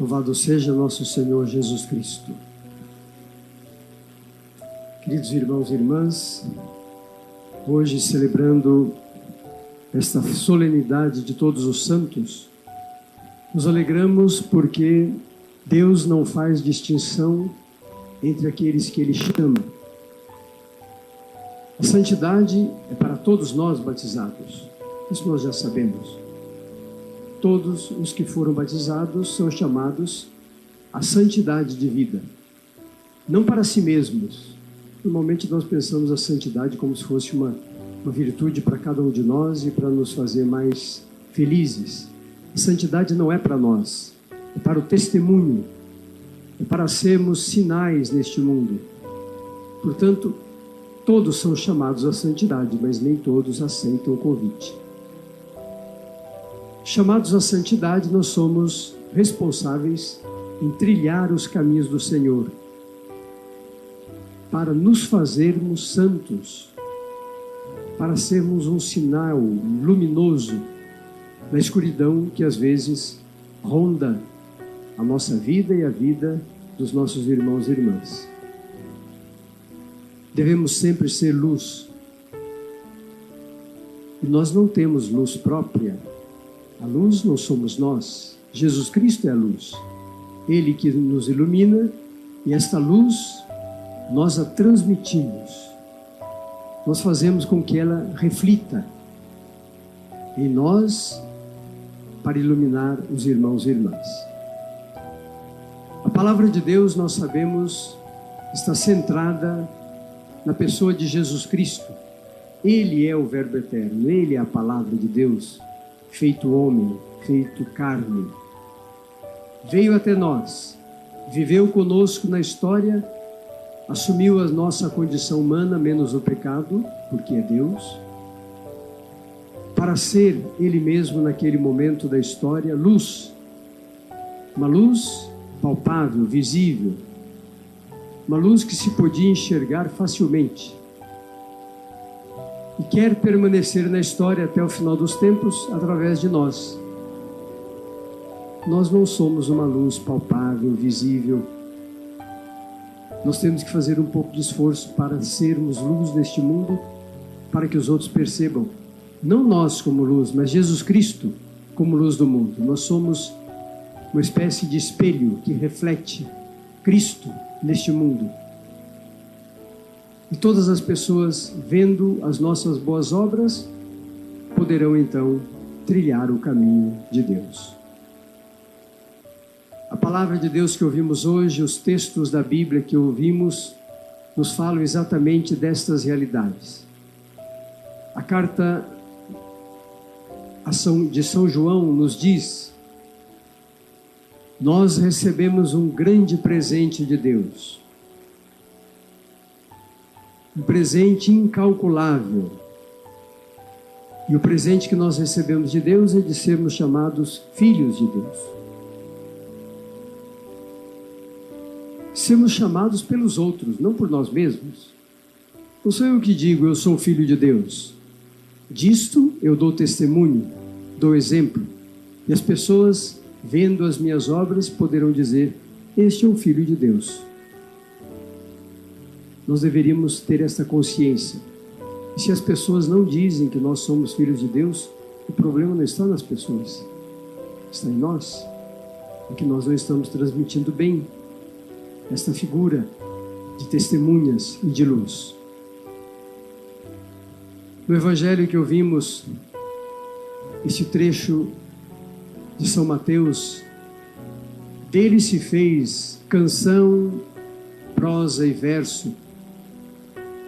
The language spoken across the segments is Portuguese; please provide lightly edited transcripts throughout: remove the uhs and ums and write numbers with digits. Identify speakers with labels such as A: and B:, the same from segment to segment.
A: Louvado seja nosso Senhor Jesus Cristo. Queridos irmãos e irmãs, hoje celebrando esta solenidade de todos os santos, nos alegramos porque Deus não faz distinção entre aqueles que Ele chama. A santidade é para todos nós batizados, isso nós já sabemos. Todos os que foram batizados são chamados à santidade de vida, não para si mesmos. Normalmente nós pensamos a santidade como se fosse uma virtude para cada um de nós e para nos fazer mais felizes. A santidade não é para nós, é para o testemunho, é para sermos sinais neste mundo. Portanto, todos são chamados à santidade, mas nem todos aceitam o convite. Chamados à santidade, nós somos responsáveis em trilhar os caminhos do Senhor, para nos fazermos santos, para sermos um sinal luminoso na escuridão que às vezes ronda a nossa vida e a vida dos nossos irmãos e irmãs. Devemos sempre ser luz. E nós não temos luz própria. A luz não somos nós. Jesus Cristo é a luz. Ele que nos ilumina, e esta luz nós a transmitimos. Nós fazemos com que ela reflita em nós para iluminar os irmãos e irmãs. A palavra de Deus, nós sabemos, está centrada na pessoa de Jesus Cristo. Ele é o Verbo eterno, Ele é a palavra de Deus, feito homem, feito carne. Veio até nós, viveu conosco na história, assumiu a nossa condição humana, menos o pecado, porque é Deus, para ser Ele mesmo naquele momento da história, luz. Uma luz palpável, visível, uma luz que se podia enxergar facilmente. E quer permanecer na história até o final dos tempos através de nós. Nós não somos uma luz palpável, visível. Nós temos que fazer um pouco de esforço para sermos luz neste mundo, para que os outros percebam, não nós como luz, mas Jesus Cristo como luz do mundo. Nós somos uma espécie de espelho que reflete Cristo neste mundo. E todas as pessoas, vendo as nossas boas obras, poderão então trilhar o caminho de Deus. A palavra de Deus que ouvimos hoje, os textos da Bíblia que ouvimos, nos falam exatamente destas realidades. A carta de São João nos diz: nós recebemos um grande presente de Deus. Um presente incalculável. E o presente que nós recebemos de Deus é de sermos chamados filhos de Deus. Sermos chamados pelos outros, não por nós mesmos. Não sou eu que digo, eu sou filho de Deus. Disto eu dou testemunho, dou exemplo. E as pessoas, vendo as minhas obras, poderão dizer: este é um filho de Deus. Nós deveríamos ter esta consciência. E se as pessoas não dizem que nós somos filhos de Deus, o problema não está nas pessoas, está em nós. É que nós não estamos transmitindo bem esta figura de testemunhas e de luz. No Evangelho que ouvimos, esse trecho de São Mateus, dele se fez canção, prosa e verso,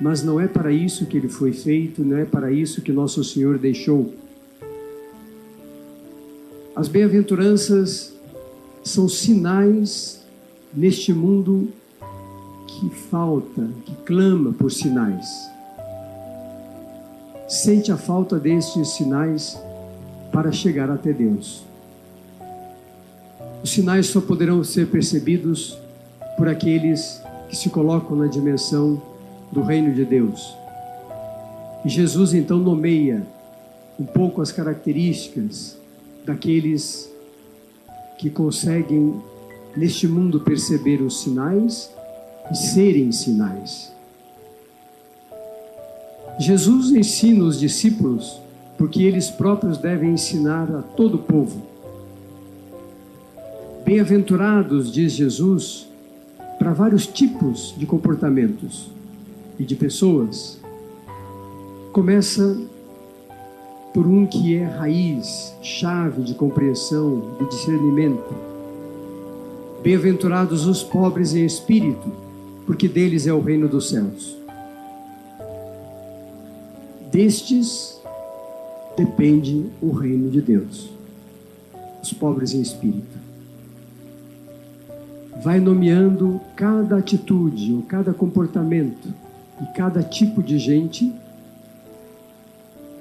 A: mas não é para isso que ele foi feito, não é para isso que Nosso Senhor deixou. As bem-aventuranças são sinais neste mundo que falta, que clama por sinais. Sente a falta destes sinais para chegar até Deus. Os sinais só poderão ser percebidos por aqueles que se colocam na dimensão do reino de Deus. E Jesus então nomeia um pouco as características daqueles que conseguem neste mundo perceber os sinais e serem sinais. Jesus ensina os discípulos porque eles próprios devem ensinar a todo o povo. Bem-aventurados, diz Jesus, para vários tipos de comportamentos e de pessoas. Começa por um que é raiz, chave de compreensão, de discernimento. Bem-aventurados os pobres em espírito, porque deles é o reino dos céus. Destes depende o reino de Deus. Os pobres em espírito. Vai nomeando cada atitude, ou cada comportamento, e cada tipo de gente,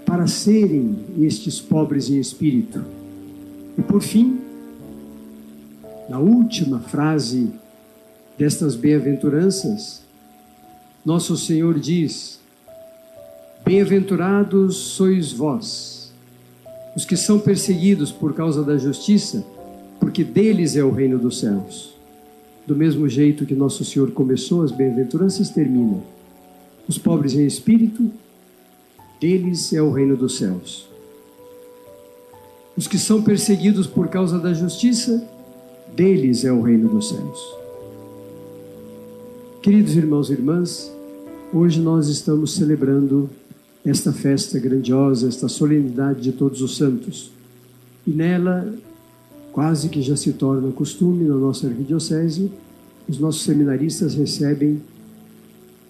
A: para serem estes pobres em espírito. E por fim, na última frase destas bem-aventuranças, nosso Senhor diz: bem-aventurados sois vós, os que são perseguidos por causa da justiça, porque deles é o reino dos céus. Do mesmo jeito que nosso Senhor começou, as bem-aventuranças terminam. Os pobres em espírito, deles é o reino dos céus. Os que são perseguidos por causa da justiça, deles é o reino dos céus. Queridos irmãos e irmãs, hoje nós estamos celebrando esta festa grandiosa, esta solenidade de Todos os Santos. E nela, quase que já se torna costume na nossa arquidiocese, os nossos seminaristas recebem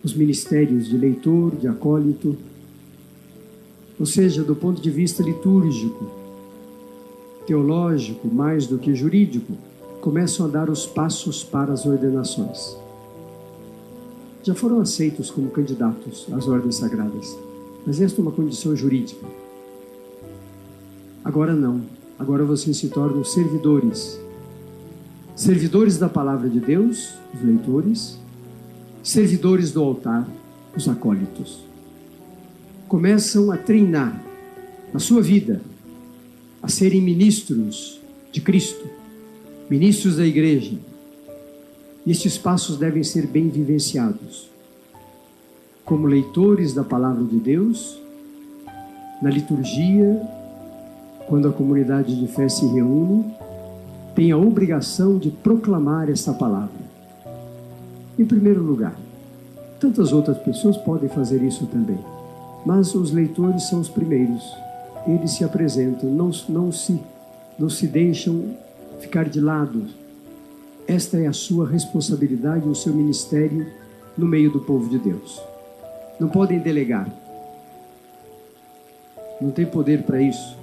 A: os ministérios de leitor, de acólito, ou seja, do ponto de vista litúrgico, teológico, mais do que jurídico, começam a dar os passos para as ordenações. Já foram aceitos como candidatos às ordens sagradas, mas esta é uma condição jurídica. Agora não. Agora vocês se tornam servidores. Servidores da palavra de Deus, os leitores, servidores do altar, os acólitos. Começam a treinar na sua vida, a serem ministros de Cristo, ministros da igreja. E estes passos devem ser bem vivenciados. Como leitores da palavra de Deus, na liturgia, quando a comunidade de fé se reúne, tem a obrigação de proclamar esta palavra. Em primeiro lugar, tantas outras pessoas podem fazer isso também, mas os leitores são os primeiros. Eles se apresentam, não se deixam ficar de lado. Esta é a sua responsabilidade, o seu ministério no meio do povo de Deus. Não podem delegar. Não tem poder para isso.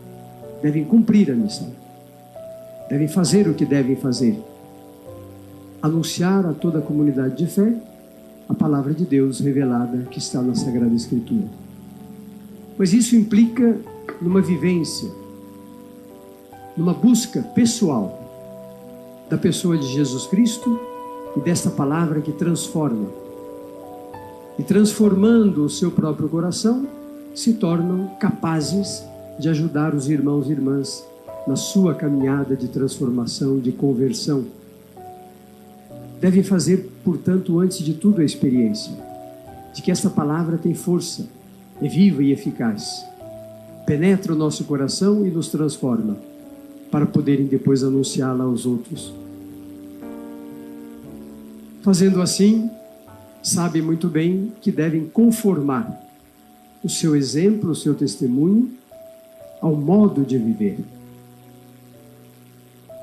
A: Devem cumprir a missão. Devem fazer o que devem fazer. Anunciar a toda a comunidade de fé a palavra de Deus revelada que está na Sagrada Escritura. Mas isso implica numa vivência, numa busca pessoal da pessoa de Jesus Cristo e desta palavra que transforma. E transformando o seu próprio coração, se tornam capazes de ajudar os irmãos e irmãs na sua caminhada de transformação, de conversão. Devem fazer, portanto, antes de tudo a experiência de que esta palavra tem força, é viva e eficaz. Penetra o nosso coração e nos transforma, para poderem depois anunciá-la aos outros. Fazendo assim, sabem muito bem que devem conformar o seu exemplo, o seu testemunho, ao modo de viver.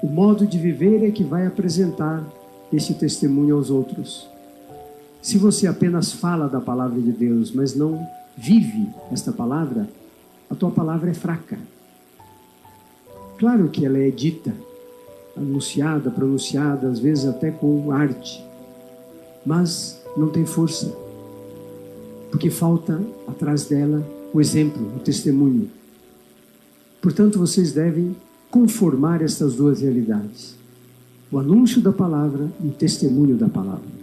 A: O modo de viver é que vai apresentar este testemunho aos outros. Se você apenas fala da palavra de Deus, mas não vive esta palavra, a tua palavra é fraca. Claro que ela é dita, anunciada, pronunciada, às vezes até com arte, mas não tem força, porque falta atrás dela o exemplo, o testemunho. Portanto, vocês devem conformar estas duas realidades: o anúncio da palavra e o testemunho da palavra.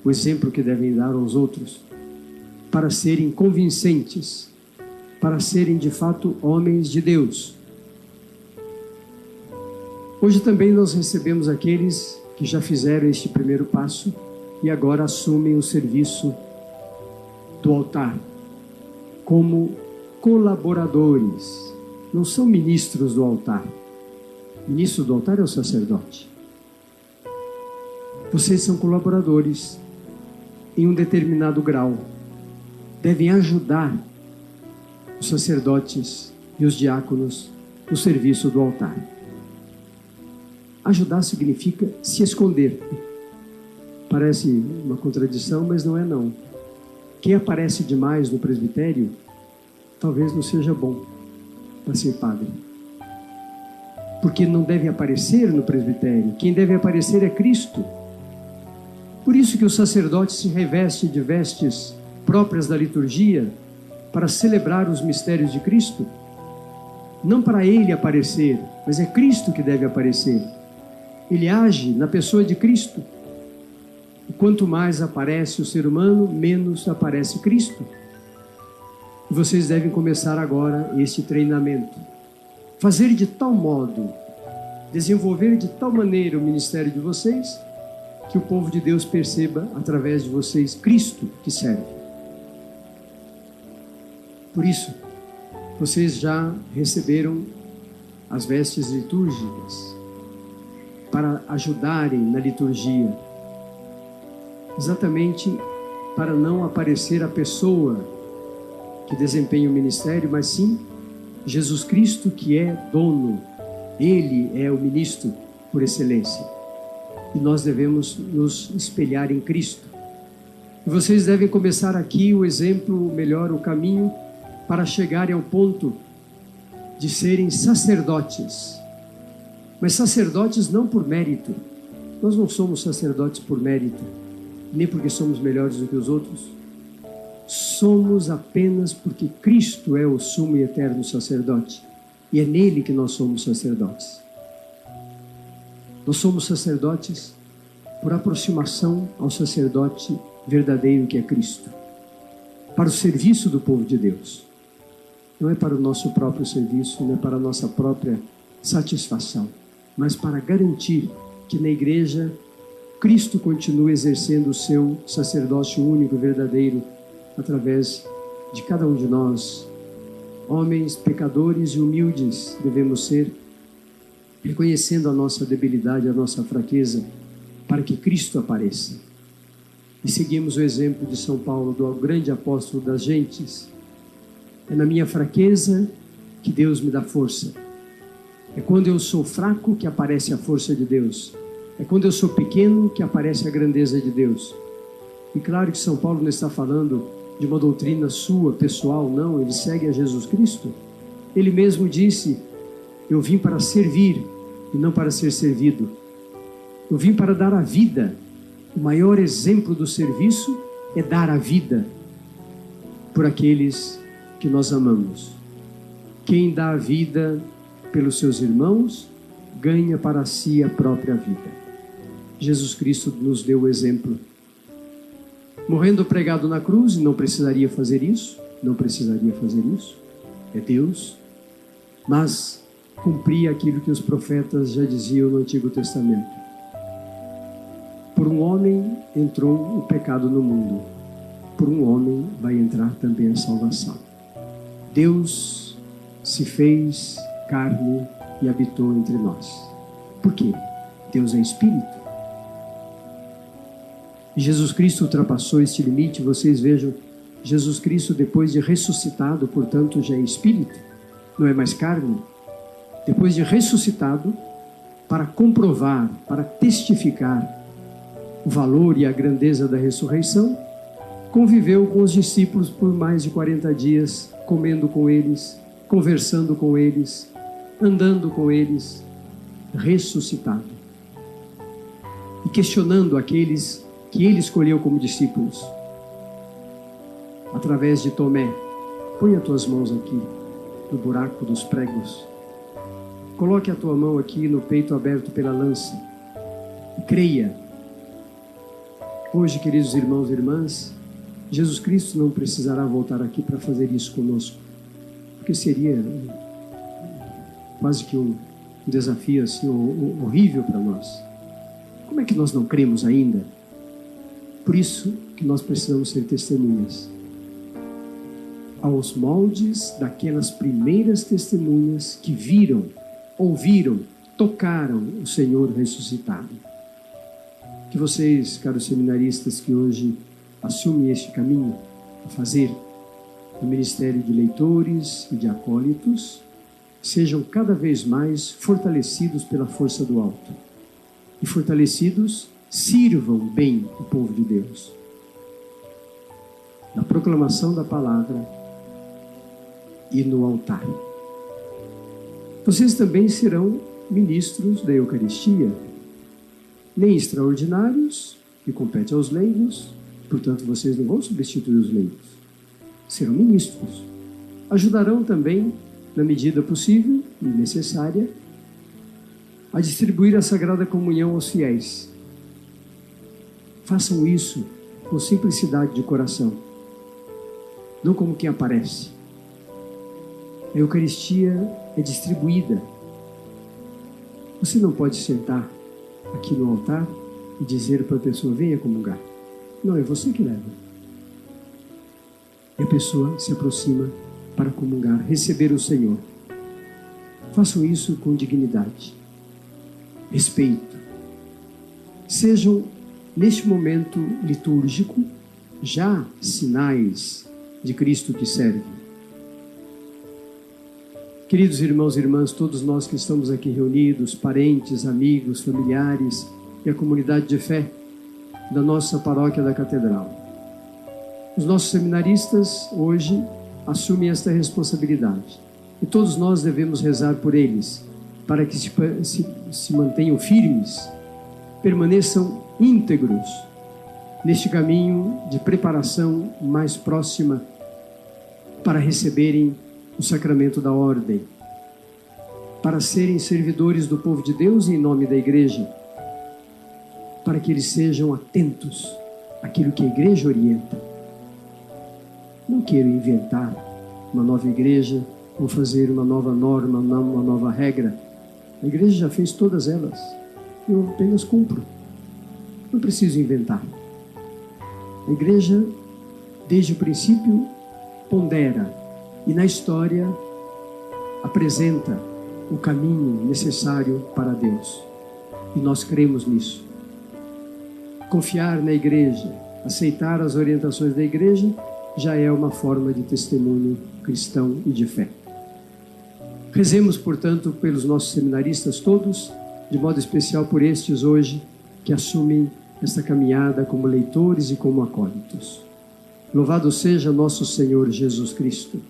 A: O exemplo que devem dar aos outros, para serem convincentes, para serem de fato homens de Deus. Hoje também nós recebemos aqueles que já fizeram este primeiro passo e agora assumem o serviço do altar como colaboradores. Não são ministros do altar. Ministro do altar é o sacerdote. Vocês são colaboradores em um determinado grau. Devem ajudar os sacerdotes e os diáconos no serviço do altar. Ajudar significa se esconder. Parece uma contradição, mas não é não. Quem aparece demais no presbitério, talvez não seja bom para ser padre. Porque não deve aparecer no presbitério. Quem deve aparecer é Cristo. Por isso que o sacerdote se reveste de vestes próprias da liturgia para celebrar os mistérios de Cristo. Não para ele aparecer, mas é Cristo que deve aparecer. Ele age na pessoa de Cristo. E quanto mais aparece o ser humano, menos aparece Cristo. E vocês devem começar agora este treinamento. Fazer de tal modo, desenvolver de tal maneira o ministério de vocês, que o povo de Deus perceba, através de vocês, Cristo que serve. Por isso, vocês já receberam as vestes litúrgicas para ajudarem na liturgia, exatamente para não aparecer a pessoa que desempenha o ministério, mas sim Jesus Cristo, que é dono. Ele é o ministro por excelência. E nós devemos nos espelhar em Cristo. E vocês devem começar aqui o exemplo, melhor, o caminho para chegarem ao ponto de serem sacerdotes. Mas sacerdotes não por mérito. Nós não somos sacerdotes por mérito, nem porque somos melhores do que os outros. Somos apenas porque Cristo é o sumo e eterno sacerdote. E é nele que nós somos sacerdotes. Nós somos sacerdotes por aproximação ao sacerdote verdadeiro que é Cristo. Para o serviço do povo de Deus. Não é para o nosso próprio serviço, não é para a nossa própria satisfação, mas para garantir que na igreja Cristo continue exercendo o seu sacerdócio único e verdadeiro através de cada um de nós. Homens pecadores e humildes devemos ser, reconhecendo a nossa debilidade, a nossa fraqueza, para que Cristo apareça. E seguimos o exemplo de São Paulo, do grande apóstolo das gentes. É na minha fraqueza que Deus me dá força. É quando eu sou fraco que aparece a força de Deus. É quando eu sou pequeno que aparece a grandeza de Deus. E claro que São Paulo não está falando de uma doutrina sua, pessoal, não. Ele segue a Jesus Cristo. Ele mesmo disse: eu vim para servir e não para ser servido. Eu vim para dar a vida. O maior exemplo do serviço é dar a vida por aqueles que nós amamos. Quem dá a vida pelos seus irmãos, ganha para si a própria vida. Jesus Cristo nos deu o exemplo. Morrendo pregado na cruz, não precisaria fazer isso, é Deus, mas cumpria aquilo que os profetas já diziam no Antigo Testamento. Por um homem entrou o pecado no mundo, por um homem vai entrar também a salvação. Deus se fez carne e habitou entre nós. Por quê? Deus é Espírito. E Jesus Cristo ultrapassou este limite. Vocês vejam, Jesus Cristo, depois de ressuscitado, portanto já é Espírito, não é mais carne. Depois de ressuscitado, para comprovar, para testificar o valor e a grandeza da ressurreição, conviveu com os discípulos por mais de 40 dias, comendo com eles, conversando com eles, andando com eles, ressuscitado. E questionando aqueles que ele escolheu como discípulos. Através de Tomé: põe as tuas mãos aqui, no buraco dos pregos. Coloque a tua mão aqui no peito aberto pela lança. E creia. Hoje, queridos irmãos e irmãs, Jesus Cristo não precisará voltar aqui para fazer isso conosco, porque seria quase que um desafio assim horrível para nós. Como é que nós não cremos ainda? Por isso que nós precisamos ser testemunhas. Aos moldes daquelas primeiras testemunhas que viram, ouviram, tocaram o Senhor ressuscitado. Que vocês, caros seminaristas, que hoje assumem este caminho a fazer o ministério de leitores e de acólitos, sejam cada vez mais fortalecidos pela força do alto. E fortalecidos, sirvam bem o povo de Deus. Na proclamação da palavra e no altar. Vocês também serão ministros da Eucaristia, nem extraordinários, que compete aos leigos, portanto vocês não vão substituir os leigos. Serão ministros. Ajudarão também, na medida possível e necessária, a distribuir a Sagrada Comunhão aos fiéis. Façam isso com simplicidade de coração, não como quem aparece. A Eucaristia é distribuída. Você não pode sentar aqui no altar e dizer para a pessoa, venha comungar. Não, é você que leva. E a pessoa se aproxima para comungar, receber o Senhor. Façam isso com dignidade, respeito. Sejam, neste momento litúrgico, já sinais de Cristo que serve. Queridos irmãos e irmãs, todos nós que estamos aqui reunidos, parentes, amigos, familiares e a comunidade de fé da nossa paróquia da Catedral. Os nossos seminaristas hoje assumem esta responsabilidade e todos nós devemos rezar por eles para que se mantenham firmes, permaneçam íntegros neste caminho de preparação mais próxima para receberem o sacramento da ordem, para serem servidores do povo de Deus em nome da Igreja, para que eles sejam atentos àquilo que a Igreja orienta. Não quero inventar uma nova igreja ou fazer uma nova norma, uma nova regra. A Igreja já fez todas elas. Eu apenas cumpro. Não preciso inventar. A Igreja, desde o princípio, pondera e na história apresenta o caminho necessário para Deus. E nós cremos nisso. Confiar na Igreja, aceitar as orientações da Igreja, já é uma forma de testemunho cristão e de fé. Rezemos, portanto, pelos nossos seminaristas todos, de modo especial por estes hoje, que assumem esta caminhada como leitores e como acólitos. Louvado seja nosso Senhor Jesus Cristo.